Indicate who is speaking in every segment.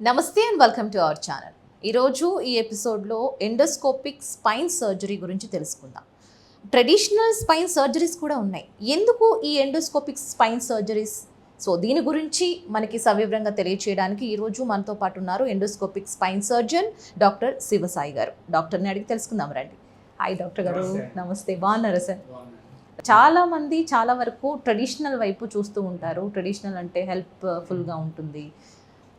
Speaker 1: నమస్తే and welcome to our channel. ఈరోజు ఈ ఎపిసోడ్లో ఎండోస్కోపిక్ స్పైన్ సర్జరీ గురించి తెలుసుకుందాం. ట్రెడిషనల్ స్పైన్ సర్జరీస్ కూడా ఉన్నాయి. ఎందుకు ఈ ఎండోస్కోపిక్ స్పైన్ సర్జరీస్? సో దీని గురించి మనకి సవివరంగా తెలియచేయడానికి ఈరోజు మనతో పాటు ఉన్నారు endoscopic spine surgeon doctor Shivasai గారు. డాక్టర్ని అడిగి తెలుసుకుందాం రండి. హాయ్ డాక్టర్ గారు. నమస్తే. బాగున్నారా సార్? చాలామంది చాలా వరకు ట్రెడిషనల్ వైపు చూస్తూ ఉంటారు. ట్రెడిషనల్ అంటే హెల్ప్ఫుల్గా ఉంటుంది.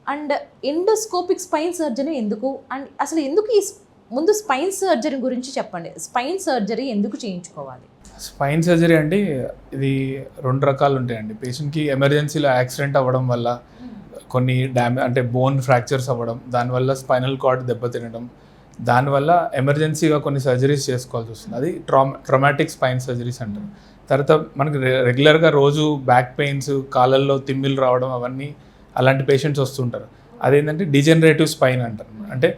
Speaker 1: అండ్ ఎండోస్కోపిక్ స్పైన్ సర్జరీ ఎందుకు, అండ్ అసలు ఎందుకు ఈ ముందు స్పైన్ సర్జరీ గురించి చెప్పండి. స్పైన్ సర్జరీ ఎందుకు చేయించుకోవాలి?
Speaker 2: స్పైన్ సర్జరీ అంటే ఇది రెండు రకాలు ఉంటాయండి. పేషెంట్కి ఎమర్జెన్సీలో యాక్సిడెంట్ అవ్వడం వల్ల కొన్ని అంటే బోన్ ఫ్రాక్చర్స్ అవ్వడం, దానివల్ల స్పైనల్ కార్డ్ దెబ్బతినడం, దానివల్ల ఎమర్జెన్సీగా కొన్ని సర్జరీస్ చేసుకోవాల్సి వస్తుంది. అది ట్రామాటిక్ స్పైన్ సర్జరీస్ అంటారు. తర్వాత మనకి రెగ్యులర్గా రోజు బ్యాక్ పెయిన్స్, కాళ్ళల్లో తిమ్మిలు రావడం, అవన్నీ అలాంటి పేషెంట్స్ వస్తుంటారు. అదేంటంటే డిజనరేటివ్ స్పైన్ అంటారు. అంటే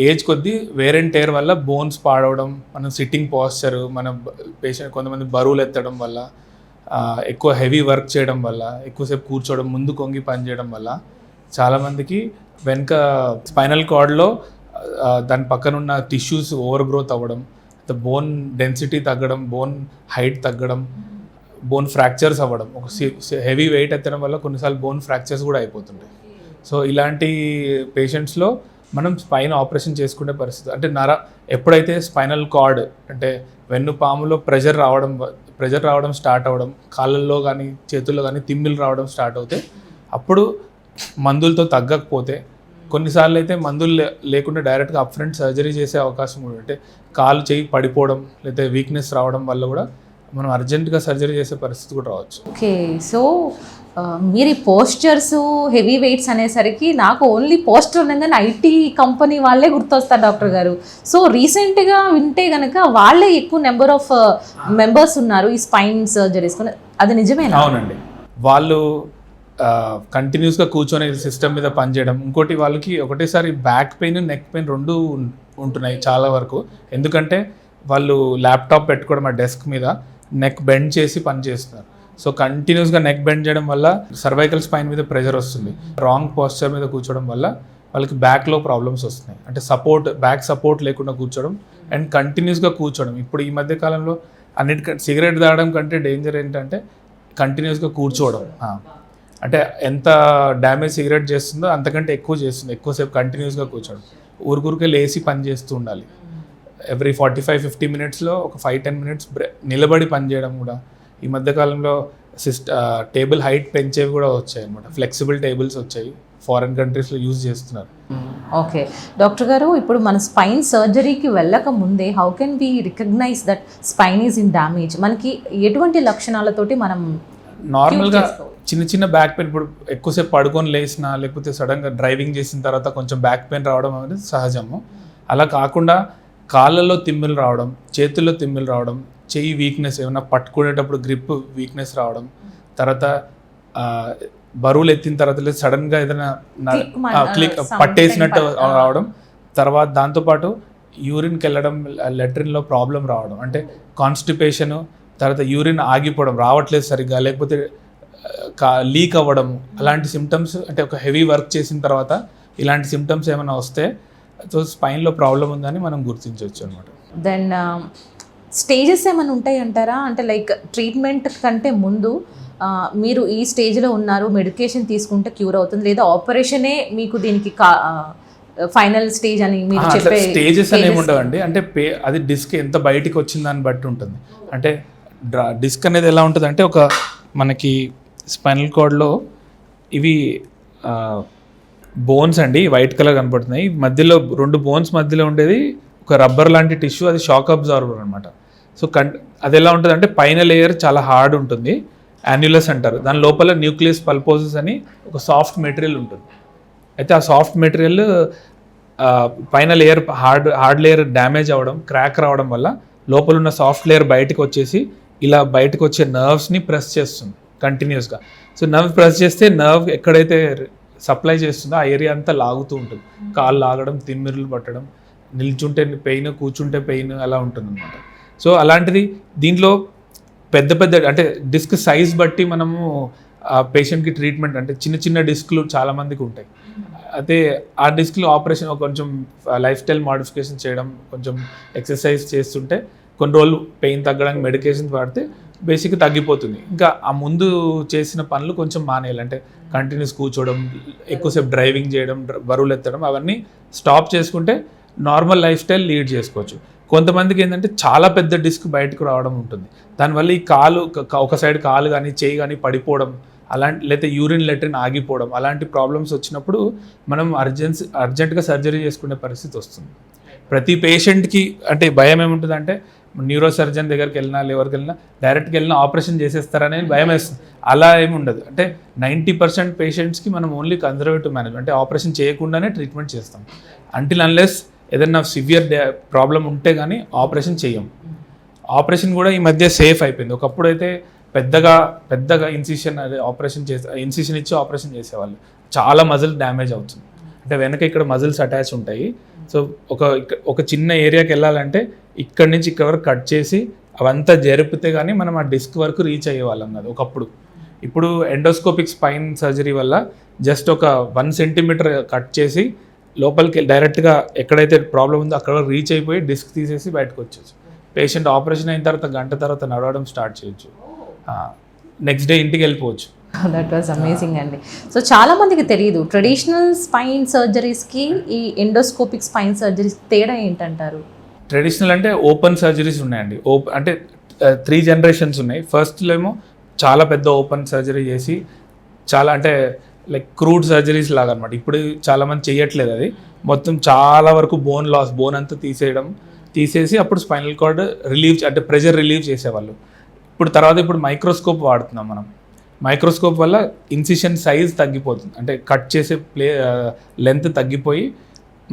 Speaker 2: ఏజ్ కొద్దీ వేర్ అండ్ టేర్ వల్ల బోన్స్ పాడవడం, మనం సిట్టింగ్ పోస్చర్, మన పేషెంట్ కొంతమంది బరువులు ఎత్తడం వల్ల, ఎక్కువ హెవీ వర్క్ చేయడం వల్ల, ఎక్కువసేపు కూర్చోవడం, ముందు కొంగి పని చేయడం వల్ల చాలామందికి వెనుక స్పైనల్ కార్డ్లో దాని పక్కన ఉన్న టిష్యూస్ ఓవర్ గ్రోత్ అవ్వడం, బోన్ డెన్సిటీ తగ్గడం, బోన్ హైట్ తగ్గడం, బోన్ ఫ్రాక్చర్స్ అవ్వడం, ఒక హెవీ వెయిట్ ఎత్తడం వల్ల కొన్నిసార్లు బోన్ ఫ్రాక్చర్స్ కూడా అయిపోతుంటాయి. సో ఇలాంటి పేషెంట్స్లో మనం స్పైన్ ఆపరేషన్ చేసుకునే పరిస్థితి, అంటే ఎప్పుడైతే స్పైనల్ కార్డ్ అంటే వెన్నుపాములో ప్రెజర్ రావడం స్టార్ట్ అవ్వడం, కాళ్ళల్లో కానీ చేతుల్లో కానీ తిమ్మిలు రావడం స్టార్ట్ అవుతే, అప్పుడు మందులతో తగ్గకపోతే, కొన్నిసార్లు అయితే మందులు లేకుండా డైరెక్ట్గా అప్ ఫ్రంట్ సర్జరీ చేసే అవకాశం కూడా, అంటే కాలు చేయి పడిపోవడం లేదా వీక్నెస్ రావడం వల్ల కూడా మనం అర్జెంటుగా సర్జరీ చేసే పరిస్థితి కూడా రావచ్చు.
Speaker 1: ఓకే. సో మీరు ఈ పోస్చర్స్, హెవీ వెయిట్స్ అనేసరికి నాకు ఓన్లీ పోస్టర్ ఉండగానే ఐటీ కంపెనీ వాళ్ళే గుర్తొస్తారు డాక్టర్ గారు. సో రీసెంట్గా వింటే కనుక వాళ్ళే ఎక్కువ నెంబర్ ఆఫ్ మెంబర్స్ ఉన్నారు ఈ స్పైన్ సర్జరీస్. అది నిజమేనా?
Speaker 2: అవునండి. వాళ్ళు కంటిన్యూస్గా కూర్చొని సిస్టమ్ మీద పనిచేయడం, ఇంకోటి వాళ్ళకి ఒకటేసారి బ్యాక్ పెయిన్, నెక్ పెయిన్ రెండు ఉంటున్నాయి చాలా వరకు. ఎందుకంటే వాళ్ళు ల్యాప్టాప్ పెట్టుకోవడం ఆ డెస్క్ మీద, నెక్ బెండ్ చేసి పని చేస్తున్నారు. సో కంటిన్యూస్గా నెక్ బెండ్ చేయడం వల్ల సర్వైకల్ స్పైన్ మీద ప్రెషర్ వస్తుంది. రాంగ్ పోస్చర్ మీద కూర్చోవడం వల్ల వాళ్ళకి బ్యాక్లో ప్రాబ్లమ్స్ వస్తున్నాయి. అంటే బ్యాక్ సపోర్ట్ లేకుండా కూర్చోవడం అండ్ కంటిన్యూస్గా కూర్చోవడం. ఇప్పుడు ఈ మధ్య కాలంలో అన్నిటికంటే సిగరెట్ తాగడం కంటే డేంజర్ ఏంటంటే కంటిన్యూస్గా కూర్చోవడం. అంటే ఎంత డ్యామేజ్ సిగరెట్ చేస్తుందో అంతకంటే ఎక్కువ చేస్తుంది, ఎక్కువసేపు కంటిన్యూస్గా కూర్చోవడం. ఊరికే లేచి పని చేస్తూ ఉండాలి. ఎవ్రీ 45-50 మినిట్స్లో ఒక 5-10 మినిట్స్ నిలబడి పనిచేయడం కూడా. ఈ మధ్యకాలంలో టేబుల్ హైట్ పెంచేవి కూడా వచ్చాయి అనమాట. ఫ్లెక్సిబుల్ టేబుల్స్ వచ్చాయి, ఫారిన్ కంట్రీస్లో యూజ్ చేస్తున్నారు.
Speaker 1: ఓకే డాక్టర్ గారు, ఇప్పుడు మన స్పైన్ సర్జరీకి వెళ్ళక ముందే how can be recognize that spine is in damage? మనకి ఎటువంటి లక్షణాలతోటి మనం
Speaker 2: నార్మల్గా చిన్న బ్యాక్ పెయిన్, ఇప్పుడు ఎక్కువసేపు పడుకొని లేచినా లేకపోతే సడన్గా డ్రైవింగ్ చేసిన తర్వాత కొంచెం బ్యాక్ పెయిన్ రావడం అనేది సహజము. అలా కాకుండా కాళ్ళల్లో తిమ్మిలు రావడం, చేతుల్లో తిమ్మిలు రావడం, చెయ్యి వీక్నెస్, ఏమైనా పట్టుకునేటప్పుడు గ్రిప్ వీక్నెస్ రావడం, తర్వాత బరువులు ఎత్తిన తర్వాత లేదు సడన్గా ఏదైనా పట్టేసినట్టు రావడం, తర్వాత దాంతోపాటు యూరిన్కి వెళ్ళడం, లెట్రిన్లో ప్రాబ్లం రావడం, అంటే కాన్స్టిపేషను, తర్వాత యూరిన్ ఆగిపోవడం, రావట్లేదు సరిగ్గా, లేకపోతే లీక్ అవ్వడం, అలాంటి సిమ్టమ్స్, అంటే ఒక హెవీ వర్క్ చేసిన తర్వాత ఇలాంటి సిమ్టమ్స్ ఏమైనా వస్తే సో స్పైన్లో ప్రాబ్లం ఉందని మనం గుర్తించవచ్చు అనమాట.
Speaker 1: దెన్ స్టేజెస్ ఏమైనా ఉంటాయి అంటారా? అంటే లైక్ ట్రీట్మెంట్ కంటే ముందు మీరు ఈ స్టేజ్లో ఉన్నారు, మెడికేషన్ తీసుకుంటే క్యూర్ అవుతుంది, లేదా ఆపరేషనే మీకు దీనికి ఫైనల్ స్టేజ్ అని మీరు చెప్పే
Speaker 2: స్టేజెస్ అనేవి ఉండవండి. అంటే అది డిస్క్ ఎంత బయటికి వచ్చిన దాన్ని బట్టి ఉంటుంది. అంటే డిస్క్ అనేది ఎలా ఉంటుంది అంటే, ఒక మనకి స్పైనల్ కార్డ్లో ఇవి బోన్స్ అండి, వైట్ కలర్ కనపడుతున్నాయి. మధ్యలో 2 బోన్స్ మధ్యలో ఉండేది ఒక రబ్బర్ లాంటి టిష్యూ, అది షాక్ అబ్జార్బర్ అనమాట. సో అది ఎలా ఉంటుంది అంటే, పైన లేయర్ చాలా హార్డ్ ఉంటుంది, యాన్యులస్ అంటారు. దాని లోపల న్యూక్లియస్ పల్పోసస్ అని ఒక సాఫ్ట్ మెటీరియల్ ఉంటుంది. అయితే ఆ సాఫ్ట్ మెటీరియల్ పైన లేయర్ హార్డ్ లేయర్ డ్యామేజ్ అవ్వడం, క్రాక్ రావడం వల్ల లోపల ఉన్న సాఫ్ట్ లేయర్ బయటకు వచ్చేసి ఇలా బయటకు వచ్చే నర్వ్స్ని ప్రెస్ చేస్తుంది కంటిన్యూస్గా. సో నర్వ్ ప్రెస్ చేస్తే నర్వ్ ఎక్కడైతే సప్లై చేస్తుందో ఆ ఏరియా అంతా లాగుతూ ఉంటుంది. కాళ్ళు లాగడం, తిమ్మిరులు పట్టడం, నిల్చుంటే పెయిన్, కూర్చుంటే పెయిన్, అలా ఉంటుంది అనమాట. సో అలాంటిది దీంట్లో పెద్ద అంటే డిస్క్ సైజ్ బట్టి మనము పేషెంట్కి ట్రీట్మెంట్, అంటే చిన్న డిస్క్లు చాలామందికి ఉంటాయి. అయితే ఆ డిస్క్లో ఆపరేషన్ కొంచెం లైఫ్ స్టైల్ మాడిఫికేషన్ చేయడం, కొంచెం ఎక్సర్సైజ్ చేస్తుంటే కొన్ని రోజులు పెయిన్ తగ్గడానికి మెడికేషన్ వాడితే బేసిక్గా తగ్గిపోతుంది. ఇంకా ఆ ముందు చేసిన పనులు కొంచెం మానేయాలి, అంటే కంటిన్యూస్ కూర్చోవడం, ఎక్కువసేపు డ్రైవింగ్ చేయడం, బరువులు ఎత్తడం, అవన్నీ స్టాప్ చేసుకుంటే నార్మల్ లైఫ్ స్టైల్ లీడ్ చేసుకోవచ్చు. కొంతమందికి ఏంటంటే చాలా పెద్ద డిస్క్ బయటకు రావడం ఉంటుంది, దానివల్ల ఈ కాలు ఒక సైడ్ కాలు కానీ చేయి కానీ పడిపోవడం, అలాంటి లేకపోతే యూరిన్ లెట్రిన్ ఆగిపోవడం, అలాంటి ప్రాబ్లమ్స్ వచ్చినప్పుడు మనం అర్జెంటుగా సర్జరీ చేసుకునే పరిస్థితి వస్తుంది. ప్రతి పేషెంట్కి అంటే భయం ఏముంటుందంటే న్యూరో సర్జన్ దగ్గరికి వెళ్ళినా ఎవరికి వెళ్ళినా డైరెక్ట్గా వెళ్ళినా ఆపరేషన్ చేసేస్తారనే భయం వేస్తుంది. అలా ఏమి ఉండదు. అంటే 90% పేషెంట్స్కి మనం ఓన్లీ కన్జర్వేటివ్ మేనేజ్మెంట్, అంటే ఆపరేషన్ చేయకుండానే ట్రీట్మెంట్ చేస్తాం. అంటిల్ అన్లెస్ ఏదైనా సివియర్ ప్రాబ్లం ఉంటే కానీ ఆపరేషన్ చేయం. ఆపరేషన్ కూడా ఈ మధ్య సేఫ్ అయిపోయింది. ఒకప్పుడు అయితే పెద్దగా ఇన్సిషన్ ఇన్సిషన్ ఇచ్చి ఆపరేషన్ చేసేవాళ్ళు. చాలా మజిల్ డ్యామేజ్ అవుతుంది, అంటే వెనక ఇక్కడ మజిల్స్ అటాచ్ ఉంటాయి. సో ఒక చిన్న ఏరియాకి వెళ్ళాలంటే ఇక్కడి నుంచి ఇక్కడ వరకు కట్ చేసి అవంతా జరిపితే కానీ మనం ఆ డిస్క్ వరకు రీచ్ అయ్యేవాళ్ళం కాదు ఒకప్పుడు. ఇప్పుడు ఎండోస్కోపిక్ స్పైన్ సర్జరీ వల్ల జస్ట్ ఒక 1 సెంటీమీటర్ కట్ చేసి లోపలికి డైరెక్ట్గా ఎక్కడైతే ప్రాబ్లం ఉందో అక్కడ రీచ్ అయిపోయి డిస్క్ తీసేసి బయటకు వచ్చేసి పేషెంట్ ఆపరేషన్ అయిన తర్వాత గంట తర్వాత నడవడం స్టార్ట్ చేయొచ్చు, నెక్స్ట్ డే ఇంటికి వెళ్ళిపోవచ్చు.
Speaker 1: దట్ వాజ్ అమేజింగ్ అండి. సో చాలా మందికి తెలియదు ట్రెడిషనల్ స్పైన్ సర్జరీస్కి ఈ ఎండోస్కోపిక్ స్పైన్ సర్జరీస్ తేడా ఏంటంటారు?
Speaker 2: ట్రెడిషనల్ అంటే ఓపెన్ సర్జరీస్ ఉన్నాయండి. అంటే 3 జనరేషన్స్ ఉన్నాయి. ఫస్ట్లో ఏమో చాలా పెద్ద ఓపెన్ సర్జరీ చేసి చాలా అంటే లైక్ క్రూడ్ సర్జరీస్ లాగా అనమాట. ఇప్పుడు చాలామంది చేయట్లేదు అది. మొత్తం చాలా వరకు బోన్ అంతా తీసేసి అప్పుడు స్పైనల్ కార్డ్ రిలీవ్ అంటే ప్రెషర్ రిలీవ్ చేసేవాళ్ళు. ఇప్పుడు మైక్రోస్కోప్ వాడుతున్నాం మనం. మైక్రోస్కోప్ వల్ల ఇన్సిషన్ సైజ్ తగ్గిపోతుంది, అంటే కట్ చేసే లెంత్ తగ్గిపోయి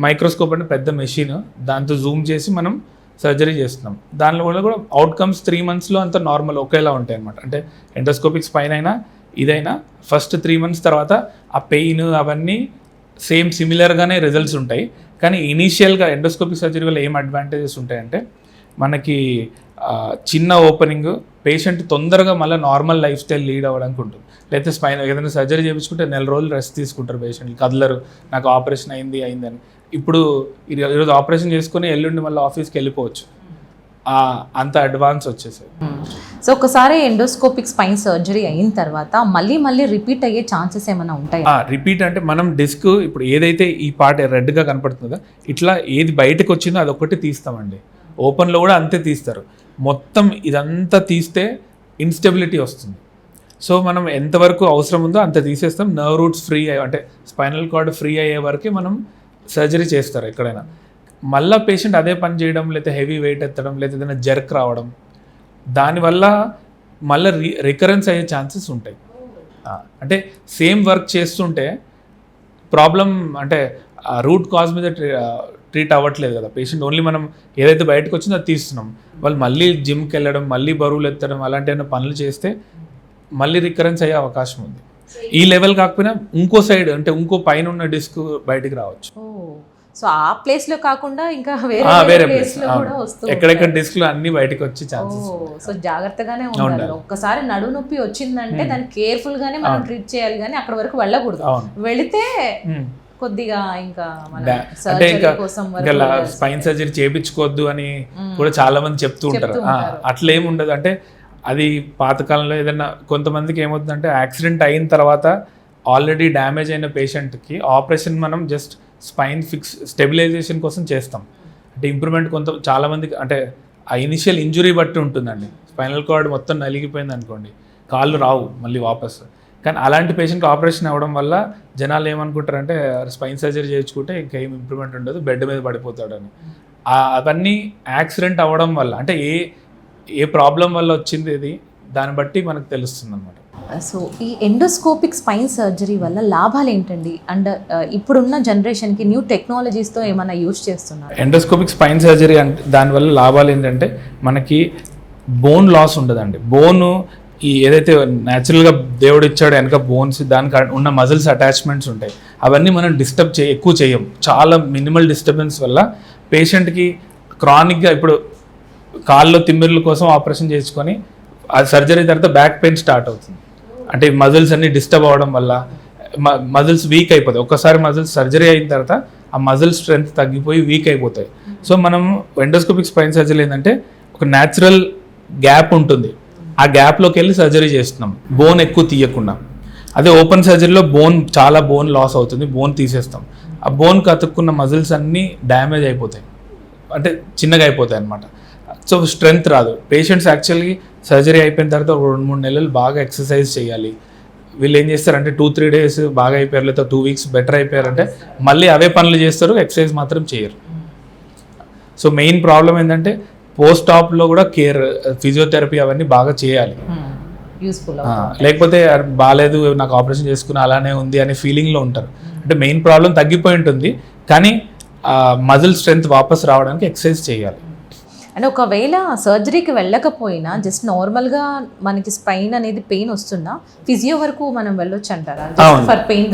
Speaker 2: మైక్రోస్కోప్ అంటే పెద్ద మెషిన్, దాంతో జూమ్ చేసి మనం సర్జరీ చేస్తున్నాం. దానివల్ల కూడా అవుట్కమ్స్ 3 monthsలో అంత నార్మల్ ఒకేలా ఉంటాయి అనమాట. అంటే ఎండోస్కోపిక్ స్పైన్ అయినా ఇదైనా ఫస్ట్ 3 months తర్వాత ఆ పెయిన్ అవన్నీ సిమిలర్గానే రిజల్ట్స్ ఉంటాయి. కానీ ఇనీషియల్గా ఎండోస్కోపిక్ సర్జరీ వల్ల ఏం అడ్వాంటేజెస్ ఉంటాయంటే మనకి చిన్న ఓపెనింగ్, పేషెంట్ తొందరగా మళ్ళీ నార్మల్ లైఫ్ స్టైల్ లీడ్ అవ్వడానికి ఉంటుంది. లేకపోతే స్పైన్ ఏదైనా సర్జరీ చేయించుకుంటే 4 రోజులు రెస్ట్ తీసుకుంటారు పేషెంట్లు, కదలరు, నాకు ఆపరేషన్ అయిందని. ఇప్పుడు ఈరోజు ఆపరేషన్ చేసుకుని ఎల్లుండి మళ్ళీ ఆఫీస్కి వెళ్ళిపోవచ్చు, అంత అడ్వాన్స్ వచ్చేసాయి.
Speaker 1: సో ఒకసారి ఎండోస్కోపిక్ స్పైన్ సర్జరీ అయిన తర్వాత మళ్ళీ రిపీట్ అయ్యే ఛాన్సెస్ ఏమైనా ఉంటాయి?
Speaker 2: రిపీట్ అంటే మనం డిస్క్ ఇప్పుడు ఏదైతే ఈ పార్ట్ రెడ్గా కనపడుతుందో ఇట్లా ఏది బయటకు వచ్చిందో అదొకటి తీస్తామండి. ఓపెన్లో కూడా అంతే తీస్తారు. మొత్తం ఇదంతా తీస్తే ఇన్స్టెబిలిటీ వస్తుంది. సో మనం ఎంతవరకు అవసరం ఉందో అంత తీసేస్తాం. నర్వ్ రూట్స్ ఫ్రీ అంటే స్పైనల్ కార్డ్ ఫ్రీ అయ్యే వరకే మనం సర్జరీ చేస్తారు ఎక్కడైనా. మళ్ళీ పేషెంట్ అదే పని చేయడం, లేకపోతే హెవీ వెయిట్ ఎత్తడం, లేదా ఏదైనా జర్క్ రావడం, దానివల్ల మళ్ళీ రికరెన్స్ అయ్యే ఛాన్సెస్ ఉంటాయి. అంటే సేమ్ వర్క్ చేస్తుంటే ప్రాబ్లం అంటే రూట్ కాజ్ మీద ట్రీట్ అవ్వట్లేదు కదా పేషెంట్. ఓన్లీ మనం ఏదైతే బయటకు వచ్చిందో అది తీస్తున్నాం. వాళ్ళు మళ్ళీ జిమ్కి వెళ్ళడం, మళ్ళీ బరువులు ఎత్తడం, అలాంటి ఏమైనా పనులు చేస్తే మళ్ళీ రికరెన్స్ అయ్యే అవకాశం ఉంది. ఈ లెవెల్ కాకపోయినా ఇంకో సైడ్ అంటే ఇంకో పైన ఉన్న డిస్క్ బయటికి రావచ్చు.
Speaker 1: సో ఆ ప్లేస్ లో కాకుండా ఇంకా వేరే ప్లేస్ లో కూడా వస్తుంది.
Speaker 2: ఎక్కడెక్కడ డిస్క్లు అన్ని బయటకు వచ్చే ఛాన్సెస్.
Speaker 1: సో జాగ్రత్తగానే ఉండాలి. ఒక్కసారి నడు నొప్పి వచ్చిందంటే దాన్ని కేర్ఫుల్ గానే మనం ట్రీట్ చేయాలి, కానీ అక్కడ వరకు వెళ్ళకూడదు. వెళితే కొద్దిగా ఇంకా
Speaker 2: అంటే ఇంకా స్పైన్ సర్జరీ చేయించుకోవద్దు అని కూడా చాలా మంది చెప్తూ ఉంటారు. అట్లా ఏమి ఉండదు. అంటే అది పాతకాలంలో ఏదైనా కొంతమందికి ఏమవుతుందంటే యాక్సిడెంట్ అయిన తర్వాత ఆల్రెడీ డ్యామేజ్ అయిన పేషెంట్కి ఆపరేషన్ మనం జస్ట్ స్పైన్ స్టెబిలైజేషన్ కోసం చేస్తాం. అంటే ఇంప్రూవ్మెంట్ చాలామందికి అంటే ఆ ఇనిషియల్ ఇంజురీ బట్టి ఉంటుందండి. స్పైనల్ కార్డ్ మొత్తం నలిగిపోయింది అనుకోండి, కాళ్ళు రావు మళ్ళీ వాపస్. కానీ అలాంటి పేషెంట్కి ఆపరేషన్ అవ్వడం వల్ల జనాలు ఏమనుకుంటారంటే స్పైన్ సర్జరీ చేయించుకుంటే ఇంకేం ఇంప్రూవ్మెంట్ ఉండదు, బెడ్ మీద పడిపోతాడని. అవన్నీ యాక్సిడెంట్ అవ్వడం వల్ల అంటే ఏ ప్రాబ్లం వల్ల వచ్చింది ఇది దాన్ని బట్టి మనకు తెలుస్తుంది అన్నమాట.
Speaker 1: సో ఈ ఎండోస్కోపిక్ స్పైన్ సర్జరీ వల్ల లాభాలు ఏంటండి? అండ్ ఇప్పుడున్న జనరేషన్కి న్యూ టెక్నాలజీస్తో ఏమైనా యూజ్ చేస్తున్నారు?
Speaker 2: ఎండోస్కోపిక్ స్పైన్ సర్జరీ అంటే దానివల్ల లాభాలు ఏంటంటే మనకి బోన్ లాస్ ఉండదండి. బోను ఈ ఏదైతే న్యాచురల్గా దేవుడు ఇచ్చాడో వెనక బోన్స్, దానికి ఉన్న మజిల్స్ అటాచ్మెంట్స్ ఉంటాయి, అవన్నీ మనం ఎక్కువ చేయం. చాలా మినిమల్ డిస్టర్బెన్స్ వల్ల పేషెంట్కి క్రానిక్గా ఇప్పుడు కాళ్ళలో తిమ్మిర్ల కోసం ఆపరేషన్ చేసుకొని ఆ సర్జరీ తర్వాత బ్యాక్ పెయిన్ స్టార్ట్ అవుతుంది. అంటే మజిల్స్ అన్ని డిస్టర్బ్ అవ్వడం వల్ల మజిల్స్ వీక్ అయిపోతాయి. ఒక్కసారి మజిల్స్ సర్జరీ అయిన తర్వాత ఆ మజిల్ స్ట్రెంగ్త్ తగ్గిపోయి వీక్ అయిపోతాయి. సో మనం ఎండోస్కోపిక్ స్పైన్ సర్జరీ ఏంటంటే ఒక న్యాచురల్ గ్యాప్ ఉంటుంది, ఆ గ్యాప్లోకి వెళ్ళి సర్జరీ చేస్తున్నాం బోన్ ఎక్కువ తీయకుండా. అదే ఓపెన్ సర్జరీలో చాలా బోన్ లాస్ అవుతుంది, బోన్ తీసేస్తాం. ఆ బోన్కి అతుక్కున్న మజిల్స్ అన్నీ డ్యామేజ్ అయిపోతాయి, అంటే చిన్నగా అయిపోతాయి అన్నమాట. సో స్ట్రెంగ్త్ రాదు. పేషెంట్స్ యాక్చువల్లీ సర్జరీ అయిపోయిన తర్వాత ఒక 2-3 నెలలు బాగా ఎక్సర్సైజ్ చేయాలి. వీళ్ళు ఏం చేస్తారంటే 2-3 days బాగా అయిపోయారు, లేదా 2 weeks బెటర్ అయిపోయారంటే మళ్ళీ అవే పనులు చేస్తారు, ఎక్సర్సైజ్ మాత్రం చేయరు. సో మెయిన్ ప్రాబ్లం ఏంటంటే పోస్ట్ ఆప్లో కూడా కేర్, ఫిజియోథెరపీ అవన్నీ బాగా చేయాలి.
Speaker 1: యూస్ఫుల్
Speaker 2: లేకపోతే బాగాలేదు నాకు ఆపరేషన్ చేసుకుని అలానే ఉంది అనే ఫీలింగ్లో ఉంటారు. అంటే మెయిన్ ప్రాబ్లం తగ్గిపోయి ఉంటుంది, కానీ మజిల్ స్ట్రెంగ్త్ వాపస్ రావడానికి ఎక్సర్సైజ్ చేయాలి.
Speaker 1: అంటే ఒకవేళ సర్జరీకి వెళ్ళకపోయినా జస్ట్ నార్మల్గా మనకి స్పైన్ అనేది పెయిన్ వస్తున్నా ఫిజియో వరకు మనం వెళ్ళొచ్చు అంటారా?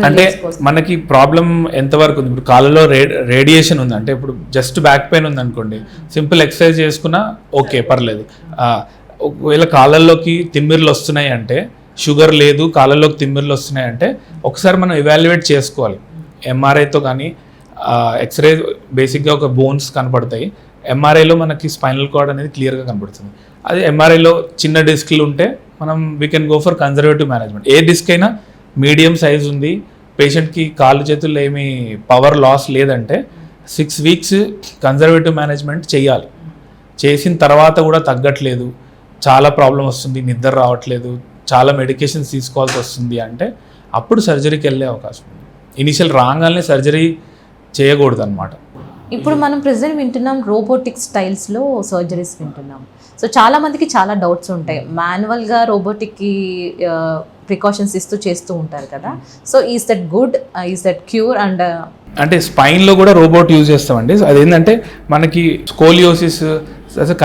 Speaker 2: అంటే మనకి ప్రాబ్లం ఎంతవరకు ఉంది? ఇప్పుడు కాళ్ళలో రేడియేషన్ ఉంది అంటే, ఇప్పుడు జస్ట్ బ్యాక్ పెయిన్ ఉంది అనుకోండి, సింపుల్ ఎక్సర్సైజ్ చేసుకున్నా ఓకే పర్లేదు. ఒకవేళ కాళ్ళల్లోకి తిమ్మిర్లు వస్తున్నాయి అంటే, షుగర్ లేదు కాళ్ళల్లోకి తిమ్మిర్లు వస్తున్నాయి అంటే ఒకసారి మనం ఎవాల్యుయేట్ చేసుకోవాలి. ఎంఆర్ఐతో కానీ ఎక్స్రే బేసిక్గా ఒక బోన్స్ కనపడతాయి, ఎంఆర్ఐలో మనకి స్పైనల్ కార్డ్ అనేది క్లియర్గా కనబడుతుంది. అది ఎంఆర్ఐలో చిన్న డిస్క్లు ఉంటే మనం we can go for conservative management. ఏ డిస్క్ అయినా మీడియం సైజ్ ఉంది, పేషెంట్కి కాళ్ళు చేతుల్లో ఏమీ పవర్ లాస్ లేదంటే 6 weeks కన్జర్వేటివ్ మేనేజ్మెంట్ చేయాలి. చేసిన తర్వాత కూడా తగ్గట్లేదు, చాలా ప్రాబ్లం వస్తుంది, నిద్ర రావట్లేదు, చాలా మెడికేషన్స్ తీసుకోవాల్సి వస్తుంది అంటే అప్పుడు సర్జరీకి వెళ్ళే అవకాశం ఉంది. ఇనిషియల్ రాగానే సర్జరీ చేయకూడదు అనమాట.
Speaker 1: ఇప్పుడు మనం ప్రెజెంట్ వింటున్నాం రోబోటిక్ స్టైల్స్లో సర్జరీస్ వింటున్నాం. సో చాలా మందికి చాలా డౌట్స్ ఉంటాయి, మాన్యువల్గా రోబోటిక్కి ప్రికాషన్స్ ఇస్తూ చేస్తూ ఉంటారు కదా. So is that good, is that cure? And
Speaker 2: అంటే స్పైన్లో కూడా రోబోట్ యూజ్ చేస్తామండి. అదేంటంటే మనకి స్కోలియోసిస్,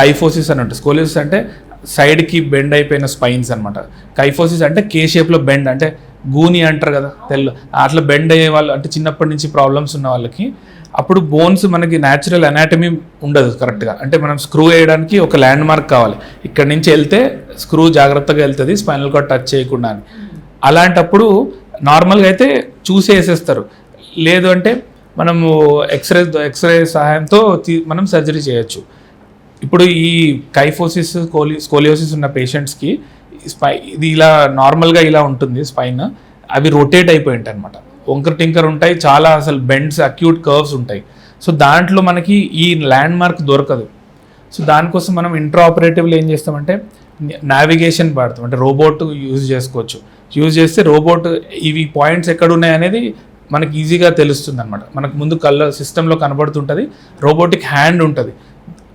Speaker 2: కైఫోసిస్ అని ఉంటుంది. స్కోలియోసిస్ అంటే సైడ్కి బెండ్ అయిపోయిన స్పైన్స్ అనమాట. కైఫోసిస్ అంటే కే షేప్లో బెండ్, అంటే గూని అంటారు కదా తెల్ల, అట్లా బెండ్ అయ్యే వాళ్ళు, అంటే చిన్నప్పటి నుంచి ప్రాబ్లమ్స్ ఉన్న వాళ్ళకి అప్పుడు బోన్స్ మనకి న్యాచురల్ అనాటమీ ఉండదు కరెక్ట్గా. అంటే మనం స్క్రూ వేయడానికి ఒక ల్యాండ్ మార్క్ కావాలి, ఇక్కడ నుంచి వెళ్తే స్క్రూ జాగ్రత్తగా వెళ్తుంది స్పైనల్ కార్డ్ టచ్ చేయకుండా అని. నార్మల్గా అయితే చూసి వేసేస్తారు, లేదు అంటే మనము ఎక్స్రే సహాయంతో మనం సర్జరీ చేయొచ్చు. ఇప్పుడు ఈ కైఫోసిస్, స్కోలియోసిస్ ఉన్న పేషెంట్స్కి ఇది ఇలా నార్మల్గా ఇలా ఉంటుంది స్పైన్, అవి రొటేట్ అయిపోయి ఉంటాయి అనమాట, వంకర్ టింకర్ ఉంటాయి, చాలా అసలు బెండ్స్, అక్యూట్ కర్వ్స్ ఉంటాయి. సో దాంట్లో మనకి ఈ ల్యాండ్ మార్క్ దొరకదు. సో దానికోసం మనం ఇంట్రాఆపరేటివ్లో ఏం చేస్తామంటే నావిగేషన్ వాడతాం, అంటే రోబోట్ యూజ్ చేసుకోవచ్చు. యూజ్ చేస్తే రోబోట్ ఇవి పాయింట్స్ ఎక్కడ ఉన్నాయి అనేది మనకి ఈజీగా తెలుస్తుంది అనమాట. మనకు ముందు సిస్టంలో కనబడుతుంటుంది, రోబోటిక్ హ్యాండ్ ఉంటుంది,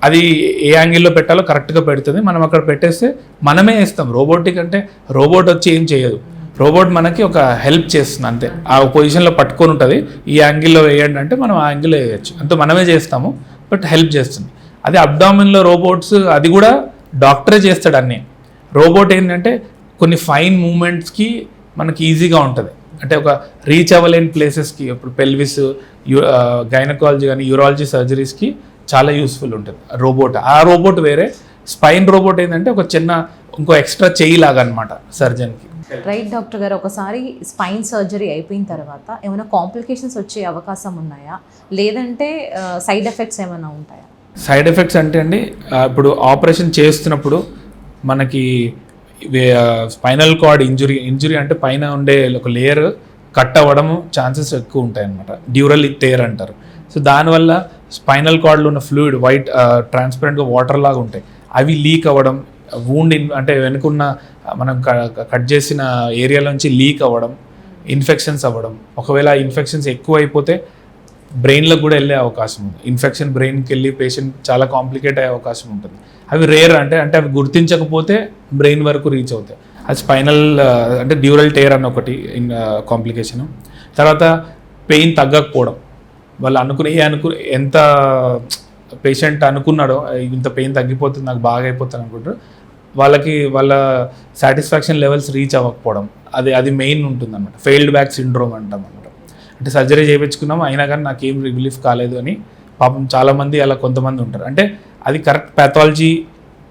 Speaker 2: అది ఏ యాంగిల్లో పెట్టాలో కరెక్ట్గా పెడుతుంది. మనం అక్కడ పెట్టేస్తే మనమే వేస్తాం. రోబోటిక్ అంటే రోబోట్ వచ్చి ఏం చేయదు, రోబోట్ మనకి ఒక హెల్ప్ చేస్తుంది అంతే. ఆ పొజిషన్లో పట్టుకొని ఉంటుంది, ఈ యాంగిల్లో వేయండి అంటే మనం ఆ యాంగిల్లో వేయచ్చు, అంతే మనమే చేస్తాము, బట్ హెల్ప్ చేస్తుంది. అదే అబ్డామిన్లో రోబోట్స్, అది కూడా డాక్టరే చేస్తాడు అన్నీ. రోబోట్ ఏంటంటే కొన్ని ఫైన్ మూమెంట్స్కి మనకి ఈజీగా ఉంటుంది, అంటే ఒక రీచ్ అవ్వలేని ప్లేసెస్కి, ఇప్పుడు పెల్విస్, గైనకాలజీ కానీ యూరాలజీ సర్జరీస్కి చాలా యూస్ఫుల్ ఉంటుంది రోబోట్. ఆ రోబోట్ వేరే, స్పైన్ రోబోట్ ఏంటంటే ఒక చిన్న ఇంకో ఎక్స్ట్రా చెయ్యి లాగా అనమాట సర్జన్కి.
Speaker 1: రైట్ డాక్టర్ గారు, ఒకసారి స్పైన్ సర్జరీ అయిపోయిన తర్వాత ఏమైనా కాంప్లికేషన్స్ వచ్చే అవకాశం ఉన్నాయా, లేదంటే సైడ్ ఎఫెక్ట్స్ ఏమైనా ఉంటాయా?
Speaker 2: సైడ్ ఎఫెక్ట్స్ అంటే అండి, ఇప్పుడు ఆపరేషన్ చేస్తున్నప్పుడు మనకి స్పైనల్ కార్డ్ ఇంజురీ అంటే పైన ఉండే ఒక లేయర్ కట్ అవ్వడము ఛాన్సెస్ ఎక్కువ ఉంటాయి అన్నమాట, డ్యూరల్ టేర్ అంటారు. సో దానివల్ల స్పైనల్ కార్డ్లో ఉన్న ఫ్లూయిడ్ వైట్ ట్రాన్స్పరెంట్గా వాటర్ లాగా ఉంటాయి, అవి లీక్ అవ్వడం, అంటే వెనుకున్న మనం కట్ చేసిన ఏరియాలోంచి లీక్ అవ్వడం, ఇన్ఫెక్షన్స్ అవ్వడం. ఒకవేళ ఇన్ఫెక్షన్స్ ఎక్కువ అయిపోతే బ్రెయిన్లకు కూడా వెళ్ళే అవకాశం ఉంది. ఇన్ఫెక్షన్ బ్రెయిన్కి వెళ్ళి పేషెంట్ చాలా కాంప్లికేట్ అయ్యే అవకాశం ఉంటుంది. అవి రేర్, అంటే అవి గుర్తించకపోతే బ్రెయిన్ వరకు రీచ్ అవుతాయి. అది స్పైనల్ అంటే డ్యూరల్ టేర్ అని ఒకటి కాంప్లికేషను. తర్వాత పెయిన్ తగ్గకపోవడం, వాళ్ళు ఎంత పేషెంట్ అనుకున్నాడో ఇంత పెయిన్ తగ్గిపోతుంది నాకు బాగా అయిపోతుంది అనుకుంటారు, వాళ్ళ సాటిస్ఫాక్షన్ లెవెల్స్ రీచ్ అవ్వకపోవడం, అది మెయిన్ ఉంటుంది అన్నమాట. ఫెయిల్డ్ బ్యాక్ సిండ్రోమ్ అంటాం అన్నమాట. అంటే సర్జరీ చేయించుకున్నాం అయినా కానీ నాకేం రిలీఫ్ కాలేదు అని పాపం చాలామంది అలా కొంతమంది ఉంటారు. అంటే అది కరెక్ట్ ప్యాథాలజీ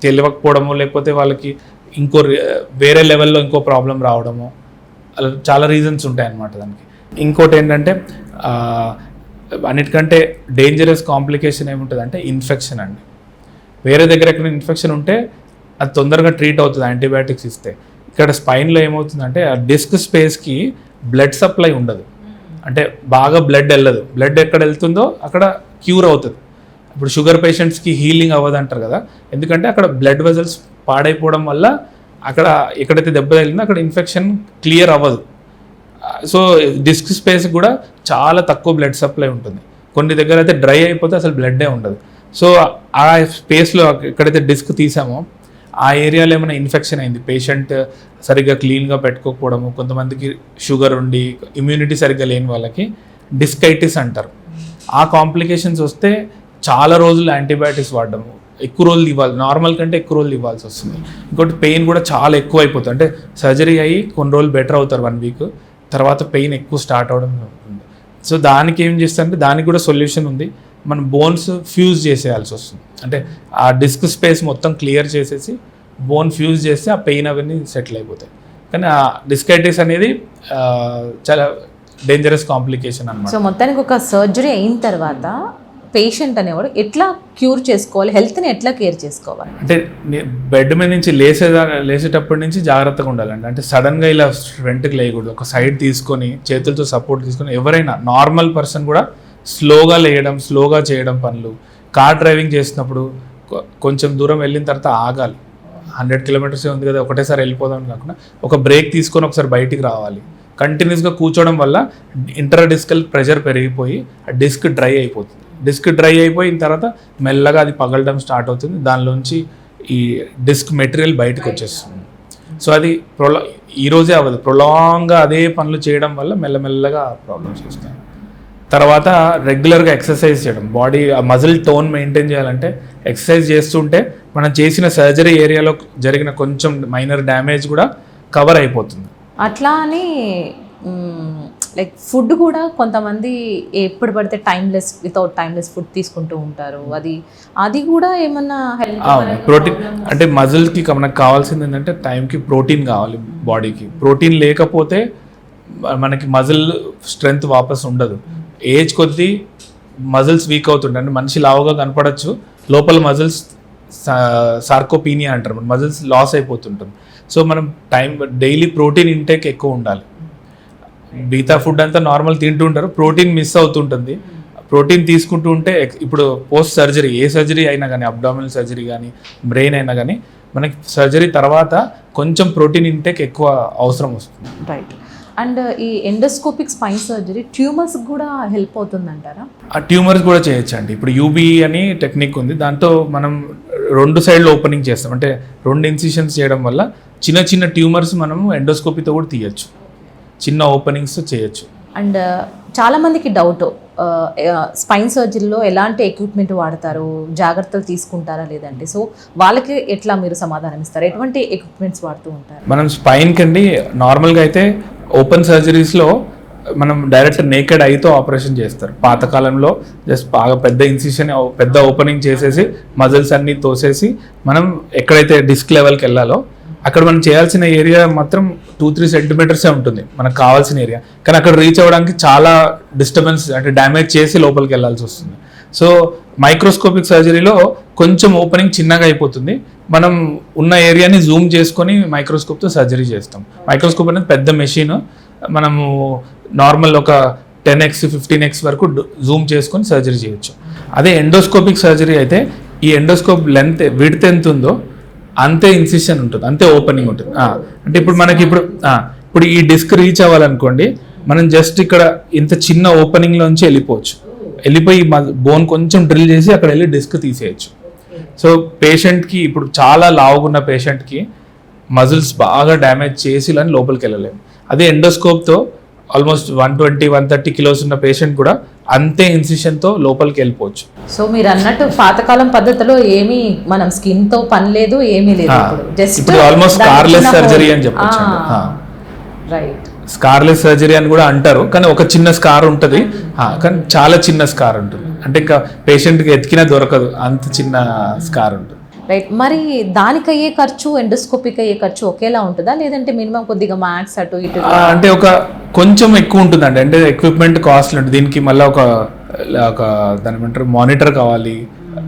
Speaker 2: తెలియకపోవడము, లేకపోతే వాళ్ళకి వేరే లెవెల్లో ఇంకో ప్రాబ్లం రావడము, చాలా రీజన్స్ ఉంటాయి అన్నమాట దానికి. ఇంకోటి ఏంటంటే అన్నిటికంటే డేంజరస్ కాంప్లికేషన్ ఏముంటుంది అంటే ఇన్ఫెక్షన్ అండి. వేరే దగ్గర ఎక్కడ ఇన్ఫెక్షన్ ఉంటే అది తొందరగా ట్రీట్ అవుతుంది యాంటీబయాటిక్స్ ఇస్తే. ఇక్కడ స్పైన్లో ఏమవుతుందంటే ఆ డిస్క్ స్పేస్కి బ్లడ్ సప్లై ఉండదు, అంటే బాగా బ్లడ్ వెళ్ళదు. బ్లడ్ ఎక్కడ వెళ్తుందో అక్కడ క్యూర్ అవుతుంది. ఇప్పుడు షుగర్ పేషెంట్స్కి హీలింగ్ అవ్వదు అంటారు కదా, ఎందుకంటే అక్కడ బ్లడ్ వెజల్స్ పాడైపోవడం వల్ల అక్కడ ఎక్కడైతే దెబ్బ తగిలిందో అక్కడ ఇన్ఫెక్షన్ క్లియర్ అవ్వదు. సో డిస్క్ స్పేస్ కూడా చాలా తక్కువ బ్లడ్ సప్లై ఉంటుంది. కొన్ని దగ్గర అయితే డ్రై అయిపోతే అసలు బ్లడ్డే ఉండదు. సో ఆ స్పేస్లో ఎక్కడైతే డిస్క్ తీసామో ఆ ఏరియాలో ఏమైనా ఇన్ఫెక్షన్ అయింది, పేషెంట్ సరిగ్గా క్లీన్గా పెట్టుకోకపోవడము, కొంతమందికి షుగర్ ఉండి ఇమ్యూనిటీ సరిగ్గా లేని వాళ్ళకి డిస్కైటిస్ అంటారు. ఆ కాంప్లికేషన్స్ వస్తే చాలా రోజులు యాంటీబయాటిక్స్ వాడడము, ఎక్కువ రోజులు ఇవ్వాలి, నార్మల్ కంటే ఎక్కువ రోజులు ఇవ్వాల్సి వస్తుంది. ఇంకోటి పెయిన్ కూడా చాలా ఎక్కువ అయిపోతుంది. అంటే సర్జరీ అయ్యి కొన్ని రోజులు బెటర్ అవుతారు, 1 వీక్ తర్వాత పెయిన్ ఎక్కువ స్టార్ట్ అవడం ఉంటుంది. సో దానికి ఏం చేస్తారంటే దానికి కూడా సొల్యూషన్ ఉంది. మనం బోన్స్ ఫ్యూజ్ చేసేయాల్సి వస్తుంది. అంటే ఆ డిస్క్ స్పేస్ మొత్తం క్లియర్ చేసేసి బోన్ ఫ్యూజ్ చేస్తే ఆ పెయిన్ అవన్నీ సెటిల్ అయిపోతాయి. కానీ ఆ డిస్కైటిస్ అనేది చాలా డేంజరస్ కాంప్లికేషన్ అన్నమాట.
Speaker 1: సో మొత్తానికి ఒక సర్జరీ అయిన తర్వాత పేషెంట్ అనేవాడు ఎట్లా క్యూర్ చేసుకోవాలి, హెల్త్ని ఎట్లా కేర్ చేసుకోవాలి?
Speaker 2: అంటే బెడ్ మీద నుంచి లేచేటప్పటి నుంచి జాగ్రత్తగా ఉండాలండి. అంటే సడన్గా ఇలా ఫ్రంట్కి లేయకూడదు, ఒక సైడ్ తీసుకొని చేతులతో సపోర్ట్ తీసుకొని, ఎవరైనా నార్మల్ పర్సన్ కూడా స్లోగా లేయడం, స్లోగా చేయడం పనులు. కార్ డ్రైవింగ్ చేసినప్పుడు కొంచెం దూరం వెళ్ళిన తర్వాత ఆగాలి. 100 కిలోమీటర్స్ ఉంది కదా ఒకటేసారి వెళ్ళిపోదాం కాకుండా ఒక బ్రేక్ తీసుకొని ఒకసారి బయటికి రావాలి. కంటిన్యూస్గా కూర్చోవడం వల్ల ఇంటర్డిస్కల్ ప్రెషర్ పెరిగిపోయి ఆ డిస్క్ డ్రై అయిపోతుంది. డిస్క్ డ్రై అయిపోయిన తర్వాత మెల్లగా అది పగలడం స్టార్ట్ అవుతుంది. దానిలోంచి ఈ డిస్క్ మెటీరియల్ బయటకు వచ్చేస్తుంది. సో అది ఈరోజే అవ్వదు, ప్రొలాంగ్గా అదే పనులు చేయడం వల్ల మెల్లమెల్లగా ప్రాబ్లమ్స్ వస్తాయి. తర్వాత రెగ్యులర్గా ఎక్సర్సైజ్ చేయడం, బాడీ మజిల్ టోన్ మెయింటైన్ చేయాలంటే ఎక్సర్సైజ్ చేస్తుంటే మనం చేసిన సర్జరీ ఏరియాలో జరిగిన కొంచెం మైనర్ డ్యామేజ్ కూడా కవర్ అయిపోతుంది.
Speaker 1: అట్లా అని లైక్ ఫుడ్ కూడా కొంతమంది ఎప్పుడు పడితే వితౌట్ టైమ్లెస్ ఫుడ్ తీసుకుంటూ ఉంటారు. అది కూడా ఏమన్నా
Speaker 2: ప్రోటీన్ అంటే మజిల్కి మనకు కావాల్సింది ఏంటంటే టైంకి ప్రోటీన్ కావాలి. బాడీకి ప్రోటీన్ లేకపోతే మనకి మజిల్ స్ట్రెంగ్త్ వాపస్ ఉండదు. ఏజ్ కొద్దీ మజిల్స్ వీక్ అవుతుంటాయి. అంటే మనిషి లావుగా కనపడచ్చు, లోపల మజిల్స్ సార్కోపీనియా అంటారు, మజిల్స్ లాస్ అయిపోతుంటుంది. సో మనం డైలీ ప్రోటీన్ ఇంటేక్ ఎక్కువ ఉండాలి. మిగతా ఫుడ్ అంతా నార్మల్ తింటూ ఉంటారు, ప్రోటీన్ మిస్ అవుతుంటుంది. ప్రోటీన్ తీసుకుంటూ ఉంటే ఇప్పుడు పోస్ట్ సర్జరీ ఏ సర్జరీ అయినా కానీ, అబ్డామినల్ సర్జరీ కానీ బ్రెయిన్ అయినా కానీ, మనకి సర్జరీ తర్వాత కొంచెం ప్రోటీన్ ఇంటేక్ ఎక్కువ అవసరం వస్తుంది.
Speaker 1: రైట్. అండ్ ఈ ఎండోస్కోపిక్ స్పైన్ సర్జరీ ట్యూమర్స్ కూడా హెల్ప్ అవుతుందంటారా?
Speaker 2: ఆ ట్యూమర్స్ కూడా చేయొచ్చు అండి. ఇప్పుడు యూబీ అని టెక్నిక్ ఉంది, దాంతో మనం 2 సైడ్లు ఓపెనింగ్ చేస్తాం. అంటే 2 ఇన్సిషన్స్ చేయడం వల్ల చిన్న చిన్న ట్యూమర్స్ మనము ఎండోస్కోపీతో కూడా తీయచ్చు, చిన్న ఓపెనింగ్స్ చేయొచ్చు.
Speaker 1: అండ్ చాలామందికి డౌట్, స్పైన్ సర్జరీలో ఎలాంటి ఎక్విప్మెంట్ వాడతారు, జాగ్రత్తలు తీసుకుంటారా లేదంటే, సో వాళ్ళకి ఎట్లా మీరు సమాధానం ఇస్తారు? ఎటువంటి ఎక్విప్మెంట్స్ వాడుతూ ఉంటారు?
Speaker 2: మనం స్పైన్కి అండి నార్మల్గా అయితే ఓపెన్ సర్జరీస్లో మనం డైరెక్ట్ నేకెడ్ ఐతో ఆపరేషన్ చేస్తారు. పాతకాలంలో జస్ట్ బాగా పెద్ద ఇన్సిషన్, పెద్ద ఓపెనింగ్ చేసేసి మజిల్స్ అన్నీ తోసేసి మనం ఎక్కడైతే డిస్క్ లెవెల్కి వెళ్ళాలో అక్కడ మనం చేయాల్సిన ఏరియా మాత్రం 2-3 సెంటీమీటర్సే ఉంటుంది మనకు కావాల్సిన ఏరియా. కానీ అక్కడ రీచ్ అవ్వడానికి చాలా డిస్టర్బెన్స్, అంటే డ్యామేజ్ చేసి లోపలికి వెళ్ళాల్సి వస్తుంది. సో మైక్రోస్కోపిక్ సర్జరీలో కొంచెం ఓపెనింగ్ చిన్నగా అయిపోతుంది. మనం ఉన్న ఏరియాని జూమ్ చేసుకొని మైక్రోస్కోప్తో సర్జరీ చేస్తాం. మైక్రోస్కోప్ అనేది పెద్ద మెషిన్, మనము నార్మల్ ఒక 10x 15x వరకు జూమ్ చేసుకొని సర్జరీ చేయొచ్చు. అదే ఎండోస్కోపిక్ సర్జరీ అయితే ఈ ఎండోస్కోప్ లెంత్ విడ్త్ ఎంత ఉందో అంతే ఇన్సిషన్ ఉంటుంది, అంతే ఓపెనింగ్ ఉంటుంది. అంటే ఇప్పుడు మనకి ఇప్పుడు ఈ డిస్క్ రీచ్ అవ్వాలనుకోండి, మనం జస్ట్ ఇక్కడ ఇంత చిన్న ఓపెనింగ్లోంచి వెళ్ళిపోయి బోన్ కొంచెం డ్రిల్ చేసి అక్కడ వెళ్ళి డిస్క్ తీసేయచ్చు. సో పేషెంట్కి ఇప్పుడు చాలా లావుగున్న పేషెంట్కి మజిల్స్ బాగా డ్యామేజ్ చేసి ఇలా లోపలికి వెళ్ళలేము. అదే ఎండోస్కోప్తో ఆల్మోస్ట్ 120-130 కిలోస్ ఉన్న పేషెంట్ కూడా అంతే ఇన్సిషన్తో లోపలికి వెళ్ళిపోవచ్చు.
Speaker 1: సో మీరు అన్నట్టు పాతకాలం పద్ధతిలో ఏమీ మనం స్కిన్ తో పని లేదు, ఏమీ లేదు.
Speaker 2: ఇప్పుడు ఆల్మోస్ట్ స్కార్లెస్ సర్జరీ అని చెప్పొచ్చు.
Speaker 1: రైట్,
Speaker 2: స్కార్లెస్ సర్జరీ అని కూడా అంటారు, కానీ ఒక చిన్న స్కార్ ఉంటుంది, కానీ చాలా చిన్న స్కార్ ఉంటుంది. అంటే ఇంకా పేషెంట్కి ఎతికినా దొరకదు, అంత చిన్న స్కార్ ఉంటుంది.
Speaker 1: రైట్. మరి దానికి అయ్యే ఖర్చు ఎండోస్కోపిక్ అయ్యే ఖర్చు ఒకేలా ఉంటుందా, లేదంటే మినిమం కొద్దిగా మ్యాక్స్ అటు ఇటు?
Speaker 2: అంటే ఒక కొంచెం ఎక్కువ ఉంటుందండి. అంటే ఎక్విప్మెంట్ కాస్ట్ ఉంటుంది దీనికి. మళ్ళీ ఒక దాని ఏమంటారు మానిటర్ కావాలి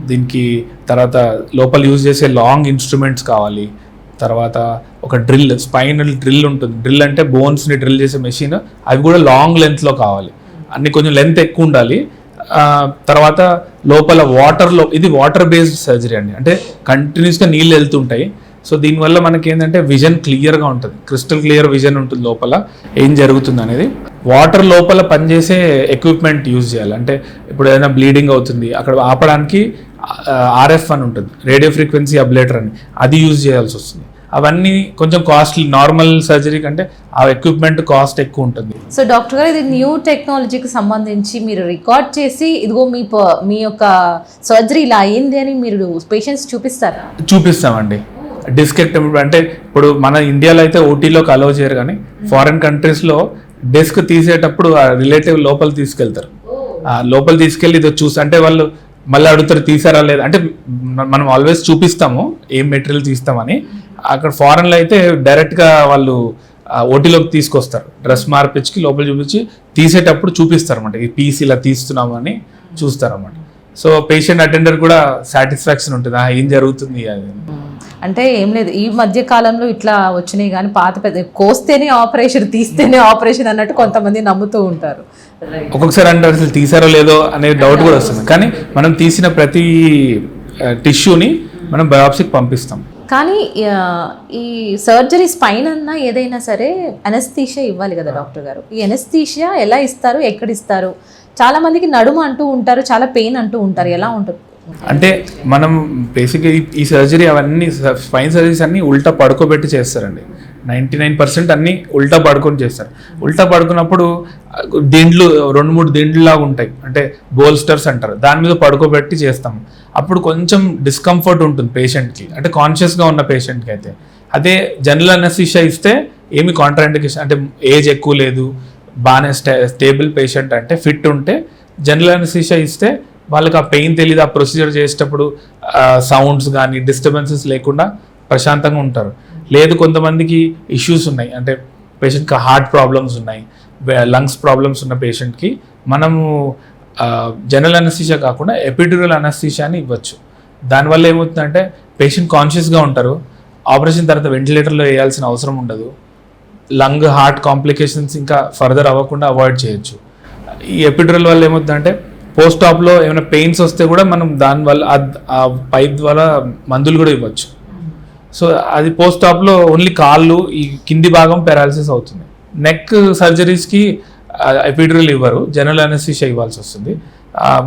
Speaker 2: దీనికి, తర్వాత లోపల యూజ్ చేసే లాంగ్ ఇన్స్ట్రుమెంట్స్ కావాలి, తర్వాత ఒక డ్రిల్, స్పైనల్ డ్రిల్ ఉంటుంది. డ్రిల్ అంటే బోన్స్ని డ్రిల్ చేసే మెషిన్, అవి కూడా లాంగ్ లెంత్లో కావాలి. అన్ని కొంచెం లెంత్ ఎక్కువ ఉండాలి. తర్వాత లోపల వాటర్లో, ఇది వాటర్ బేస్డ్ సర్జరీ అండి, అంటే కంటిన్యూస్గా నీళ్ళు వెళ్తుంటాయి. సో దీనివల్ల మనకి ఏంటంటే విజన్ క్లియర్గా ఉంటుంది, క్రిస్టల్ క్లియర్ విజన్ ఉంటుంది లోపల ఏం జరుగుతుంది అనేది. వాటర్ లోపల పనిచేసే ఎక్విప్మెంట్ యూజ్ చేయాలి. అంటే ఇప్పుడు ఏదైనా బ్లీడింగ్ అవుతుంది అక్కడ ఆపడానికి RF అని ఉంటుంది, రేడియో ఫ్రీక్వెన్సీ అబ్లేటర్ అని, అది యూజ్ చేయాల్సి వస్తుంది. అవన్నీ కొంచెం కాస్ట్లీ, నార్మల్ సర్జరీ కంటే ఆ ఎక్విప్మెంట్ కాస్ట్ ఎక్కువ ఉంటుంది.
Speaker 1: సో డాక్టర్ గారు, ఇది న్యూ టెక్నాలజీకి సంబంధించి మీరు రికార్డ్ చేసి ఇదిగో మీ యొక్క సర్జరీ ఇలా అయింది అని మీరు పేషెంట్స్ చూపిస్తారా?
Speaker 2: చూపిస్తామండి. డిస్కెక్టమీ అంటే ఇప్పుడు మన ఇండియాలో అయితే ఓటీలోకి అలౌ చేయరు, కానీ ఫారిన్ కంట్రీస్లో డెస్క్ తీసేటప్పుడు ఆ రిలేటివ్ లోపల తీసుకెళ్తారు. లోపల తీసుకెళ్ళి ఇది చూసి, అంటే వాళ్ళు మళ్ళీ అడుగుతారు తీసారా లేదా, అంటే మనం ఆల్వేస్ చూపిస్తాము ఏం మెటీరియల్ తీస్తామని. అక్కడ ఫారెన్లో అయితే డైరెక్ట్గా వాళ్ళు ఓటీలోకి తీసుకొస్తారు, డ్రెస్ మార్పించి లోపల చూపించి తీసేటప్పుడు చూపిస్తారు అన్నమాట, ఈ పీస్ ఇలా తీస్తున్నామని చూస్తారు అన్నమాట. సో పేషెంట్ అటెండర్ కూడా సాటిస్ఫాక్షన్ ఉంటుంది, ఏం జరుగుతుంది అది.
Speaker 1: అంటే ఏం లేదు, ఈ మధ్య కాలంలో ఇట్లా వచ్చినాయి, కానీ పాత పెద్ద కోస్తేనే ఆపరేషన్, తీస్తేనే ఆపరేషన్ అన్నట్టు కొంతమంది నమ్ముతూ ఉంటారు.
Speaker 2: ఒక్కొక్కసారి అంటే అసలు తీసారో లేదో అనే డౌట్ కూడా వస్తుంది. కానీ మనం తీసిన ప్రతి టిష్యూని మనం బయాప్సీకి పంపిస్తాం.
Speaker 1: కానీ ఈ సర్జరీ స్పైన్ అన్నా ఏదైనా సరే అనస్థీషియా ఇవ్వాలి కదా డాక్టర్ గారు, ఈ అనస్థీషియా ఎలా ఇస్తారు, ఎక్కడ ఇస్తారు? చాలా మందికి నడుము అంటూ ఉంటారు, చాలా పెయిన్ అంటూ ఉంటారు, ఎలా ఉంటుంది?
Speaker 2: అంటే మనం బేసిక్గా ఈ సర్జరీ అవన్నీ స్పైన్ సర్జరీస్ అన్నీ ఉల్టా పడుకోబెట్టి చేస్తారండి. 99% అన్నీ ఉల్టా పడుకొని చేస్తారు. ఉల్టా పడుకున్నప్పుడు దిండ్లు 2-3 దిండ్లు లాగా ఉంటాయి, అంటే బోల్స్టర్స్ అంటారు, దాని మీద పడుకోబెట్టి చేస్తాం. అప్పుడు కొంచెం డిస్కంఫర్ట్ ఉంటుంది పేషెంట్కి, అంటే కాన్షియస్గా ఉన్న పేషెంట్కి అయితే. అదే జనరల్ అనస్థీషియా ఇస్తే ఏమి కాంట్రాఇండికేషన్, అంటే ఏజ్ ఎక్కువ లేదు, బాగానే స్టేబుల్ పేషెంట్ అంటే ఫిట్ ఉంటే జనరల్ అనస్థీషియా ఇస్తే వాళ్ళకి ఆ పెయిన్ తెలియదు, ఆ ప్రొసీజర్ చేసేటప్పుడు సౌండ్స్ కానీ డిస్టర్బెన్సెస్ లేకుండా ప్రశాంతంగా ఉంటారు. లేదు కొంతమందికి ఇష్యూస్ ఉన్నాయి, అంటే పేషెంట్కి హార్ట్ ప్రాబ్లమ్స్ ఉన్నాయి, లంగ్స్ ప్రాబ్లమ్స్ ఉన్న పేషెంట్కి మనము జనరల్ అనస్థీషియా కాకుండా ఎపిడ్యూరల్ అనస్థీషియాని ఇవ్వచ్చు. దానివల్ల ఏమవుతుందంటే పేషెంట్ కాన్షియస్గా ఉంటారు, ఆపరేషన్ తర్వాత వెంటిలేటర్లో వేయాల్సిన అవసరం ఉండదు, లంగ్ హార్ట్ కాంప్లికేషన్స్ ఇంకా ఫర్దర్ అవ్వకుండా అవాయిడ్ చేయొచ్చు. ఈ ఎపిడ్యూరల్ వల్ల ఏమవుతుందంటే పోస్ట్ ఆప్లో ఏమైనా పెయిన్స్ వస్తే కూడా మనం దానివల్ల ఆ పైప్ ద్వారా మందులు కూడా ఇవ్వచ్చు. సో అది పోస్ట్ ఆప్లో ఓన్లీ కాళ్ళు, ఈ కింది భాగం పెరాలసిస్ అవుతుంది. నెక్ సర్జరీస్కి ఎపిడ్యూరల్ ఇవ్వరు, జనరల్ అనస్థీషియా ఇవ్వాల్సి వస్తుంది.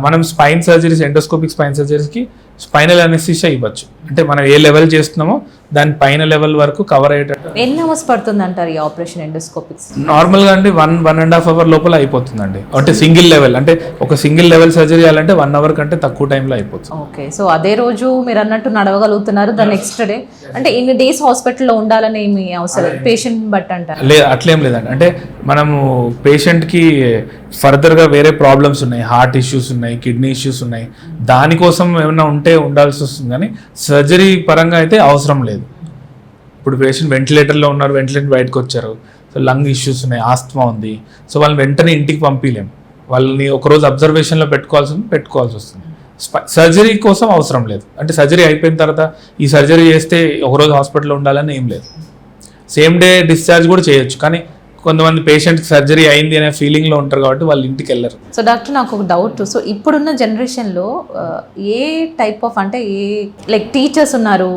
Speaker 2: మనం స్పైన్ సర్జరీస్, ఎండోస్కోపిక్ స్పైన్ సర్జరీస్కి స్పైనల్ అనస్థీషియా ఇవ్వచ్చు. అంటే మనం ఏ లెవెల్ చేస్తున్నామో దాని పైన లెవెల్ వరకు కవర్ అయ్యేటట్టు.
Speaker 1: ఎన్ని అవర్స్ పడుతుంది అంటారు ఈ ఆపరేషన్ ఎండోస్కోపిక్స్?
Speaker 2: నార్మల్గా అండి 1.5 అవర్ లోపల అయిపోతుందండి. అంటే సింగిల్ లెవెల్, అంటే ఒక సింగిల్ లెవెల్ సర్జరీ చేయాలంటే 1 అవర్ కంటే తక్కువ టైంలో అయిపోతుంది.
Speaker 1: ఓకే. సో అదే రోజు మీరు అన్నట్టు నడవగలుగుతున్నారు, ద నెక్స్ట్ డే అంటే ఇన్ని డేస్ హాస్పిటల్లో ఉండాలని ఏమి అవసరం పేషెంట్ బట్ అంటారు?
Speaker 2: అట్లేం లేదండి. అంటే మనము పేషెంట్కి ఫర్దర్గా వేరే ప్రాబ్లమ్స్ ఉన్నాయి, హార్ట్ ఇష్యూస్ ఉన్నాయి, కిడ్నీ ఇష్యూస్ ఉన్నాయి, దానికోసం ఏమైనా ఉంటే ఉండాల్సి వస్తుంది, కానీ సర్జరీ పరంగా అయితే అవసరం లేదు. ఇప్పుడు పేషెంట్ వెంటిలేటర్లో ఉన్నారు, వెంటిలేటర్ బయటకు వచ్చారు, సో లంగ్ ఇష్యూస్ ఉన్నాయి, ఆస్తమా ఉంది, సో వాళ్ళని వెంటనే ఇంటికి పంపించలేము, వాళ్ళని ఒకరోజు అబ్జర్వేషన్లో పెట్టుకోవాల్సి వస్తుంది. సర్జరీ కోసం అవసరం లేదు. అంటే సర్జరీ అయిపోయిన తర్వాత ఈ సర్జరీ చేస్తే ఒకరోజు హాస్పిటల్లో ఉండాలని ఏం లేదు, సేమ్ డే డిశ్చార్జ్ కూడా చేయొచ్చు. కానీ కొంతమంది పేషెంట్కి సర్జరీ అయింది అనే ఫీలింగ్లో ఉంటారు కాబట్టి వాళ్ళు ఇంటికి వెళ్ళరు.
Speaker 1: సో డాక్టర్, నాకు ఒక డౌట్. సో ఇప్పుడున్న జనరేషన్లో ఏ టైప్ ఆఫ్, అంటే ఏ లైక్ టీచర్స్ ఉన్నారు,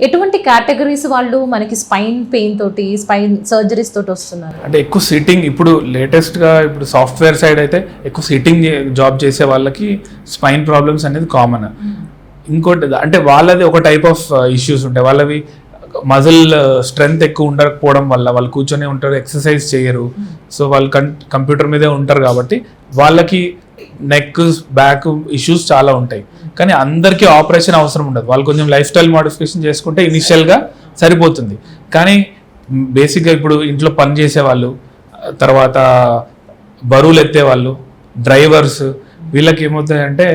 Speaker 1: ఎటువంటి కేటగిరీస్ వాళ్ళు మనకి స్పైన్ పెయిన్ తోటి, స్పైన్ సర్జరీస్ తోటి వస్తున్నారు?
Speaker 2: అంటే ఎక్కువ సిట్టింగ్, ఇప్పుడు లేటెస్ట్గా ఇప్పుడు సాఫ్ట్వేర్ సైడ్ అయితే ఎక్కువ సిట్టింగ్ జాబ్ చేసే వాళ్ళకి స్పైన్ ప్రాబ్లమ్స్ అనేది కామన్. ఇంకోటి అంటే వాళ్ళది ఒక టైప్ ఆఫ్ ఇష్యూస్ ఉంటాయి, వాళ్ళవి మజిల్ స్ట్రెంగ్త్ ఎక్కువ ఉండకపోవడం వల్ల వాళ్ళు కూర్చొని ఉంటారు, ఎక్సర్సైజ్ చేయరు, సో వాళ్ళు కంప్యూటర్ మీదే ఉంటారు కాబట్టి వాళ్ళకి నెక్ బ్యాక్ ఇష్యూస్ చాలా ఉంటాయి. కానీ అందరికీ ఆపరేషన్ అవసరం ఉండదు, వాళ్ళు కొంచెం లైఫ్ స్టైల్ మోడిఫికేషన్ చేసుకుంటే ఇనిషియల్గా సరిపోతుంది. కానీ బేసిక్గా ఇప్పుడు ఇంట్లో పని చేసేవాళ్ళు, తర్వాత బరువులు ఎత్తేవాళ్ళు, డ్రైవర్స్, వీళ్ళకి ఏమవుతాయంటే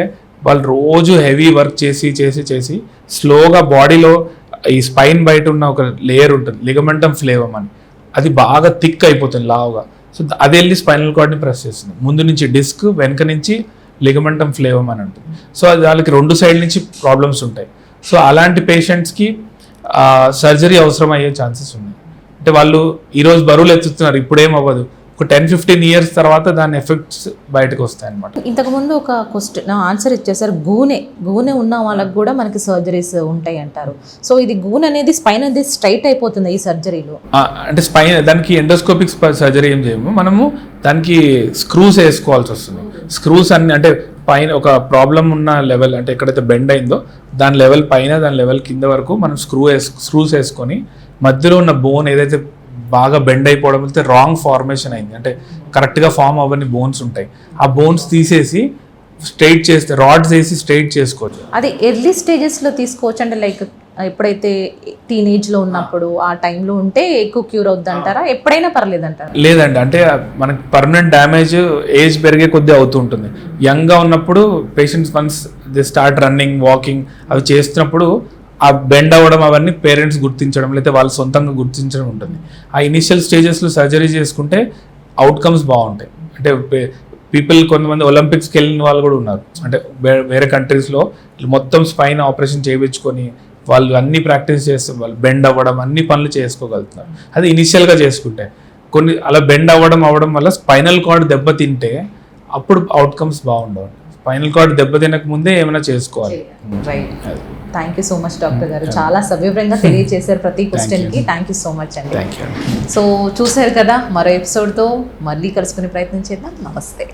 Speaker 2: వాళ్ళు రోజు హెవీ వర్క్ చేసి స్లోగా బాడీలో ఈ స్పైన్ బయట ఉన్న ఒక లేయర్ ఉంటుంది, లిగమెంటం ఫ్లేవమ్ అని, అది బాగా థిక్ అయిపోతుంది లావుగా. సో అది వెళ్ళి స్పైనల్ కార్డ్ని ప్రెస్ చేస్తుంది. ముందు నుంచి డిస్క్, వెనక నుంచి లిగమెంటం ఫ్లేవమ్ అని ఉంటుంది. సో అది వాళ్ళకి 2 సైడ్ నుంచి ప్రాబ్లమ్స్ ఉంటాయి. సో అలాంటి పేషెంట్స్కి సర్జరీ అవసరం అయ్యే ఛాన్సెస్ ఉన్నాయి. అంటే వాళ్ళు ఈరోజు బరువులు ఎత్తుతున్నారు, ఇప్పుడేం అవ్వదు, ఒక 10-15 ఇయర్స్ తర్వాత దాని ఎఫెక్ట్స్ బయటకు వస్తాయి అనమాట.
Speaker 1: ఇంతకుముందు ఒక క్వశ్చన్ ఆన్సర్ ఇచ్చేసారు, గూనె ఉన్న వాళ్ళకి కూడా మనకి సర్జరీస్ ఉంటాయి అంటారు. సో ఇది గూనె అనేది స్పైన్ అనేది స్ట్రైట్ అయిపోతుంది ఈ సర్జరీలో?
Speaker 2: అంటే స్పైన్ దానికి ఎండోస్కోపిక్ సర్జరీ ఏం చేయము, మనము దానికి స్క్రూస్ వేసుకోవాల్సి వస్తుంది. స్క్రూస్ అన్ని అంటే పైన ఒక ప్రాబ్లం ఉన్న లెవెల్, అంటే ఎక్కడైతే బెండ్ అయిందో దాని లెవెల్ పైన, దాని లెవెల్ కింద వరకు మనం స్క్రూస్ వేసుకొని మధ్యలో ఉన్న బోన్ ఏదైతే బాగా బెండ్ అయిపోవడం అయితే రాంగ్ ఫార్మేషన్ అయింది, అంటే కరెక్ట్గా ఫామ్ అవ్వని బోన్స్ ఉంటాయి, ఆ బోన్స్ తీసేసి స్ట్రైట్ చేస్తే రాడ్స్ వేసి స్ట్రైట్ చేసుకోవచ్చు.
Speaker 1: అది ఎర్లీ స్టేజెస్లో తీసుకోవచ్చు అంటే లైక్ ఎప్పుడైతే టీనేజ్లో ఉన్నప్పుడు ఆ టైంలో ఉంటే ఎక్కువ క్యూర్ అవుద్ది అంటారా, ఎప్పుడైనా పర్లేదు అంటారా?
Speaker 2: లేదండి, అంటే మనకి పర్మనెంట్ డ్యామేజ్ ఏజ్ పెరిగే కొద్దీ అవుతూ ఉంటుంది. యంగ్గా ఉన్నప్పుడు patients once they start running, walking అవి చేస్తున్నప్పుడు ఆ బెండ్ అవ్వడం అవన్నీ పేరెంట్స్ గుర్తించడం, లేకపోతే వాళ్ళు సొంతంగా గుర్తించడం ఉంటుంది. ఆ ఇనిషియల్ స్టేజెస్లో సర్జరీ చేసుకుంటే అవుట్కమ్స్ బాగుంటాయి. అంటే పీపుల్ కొంతమంది ఒలింపిక్స్కి వెళ్ళిన వాళ్ళు కూడా ఉన్నారు, అంటే వేరే కంట్రీస్లో మొత్తం స్పైన్ ఆపరేషన్ చేయించుకొని వాళ్ళు అన్ని ప్రాక్టీస్ చేస్తే వాళ్ళు బెండ్ అవ్వడం అన్ని పనులు చేసుకోగలుగుతున్నారు. అది ఇనిషియల్గా చేసుకుంటే. కొన్ని అలా బెండ్ అవ్వడం వల్ల స్పైనల్ కార్డ్ దెబ్బతింటే అప్పుడు అవుట్కమ్స్ బాగుండవు. స్పైనల్ కార్డ్ దెబ్బతినక ముందే ఏమైనా చేసుకోవాలి.
Speaker 1: Right, thank you so much doctor గారు, చాలా సవివరంగా తెలియజేశారు ప్రతి క్వశ్చన్కి. థ్యాంక్ యూ సో మచ్ అండి. సో చూశారు కదా, మరో ఎపిసోడ్తో మళ్ళీ కలుసుకునే ప్రయత్నం చేద్దాం. నమస్తే.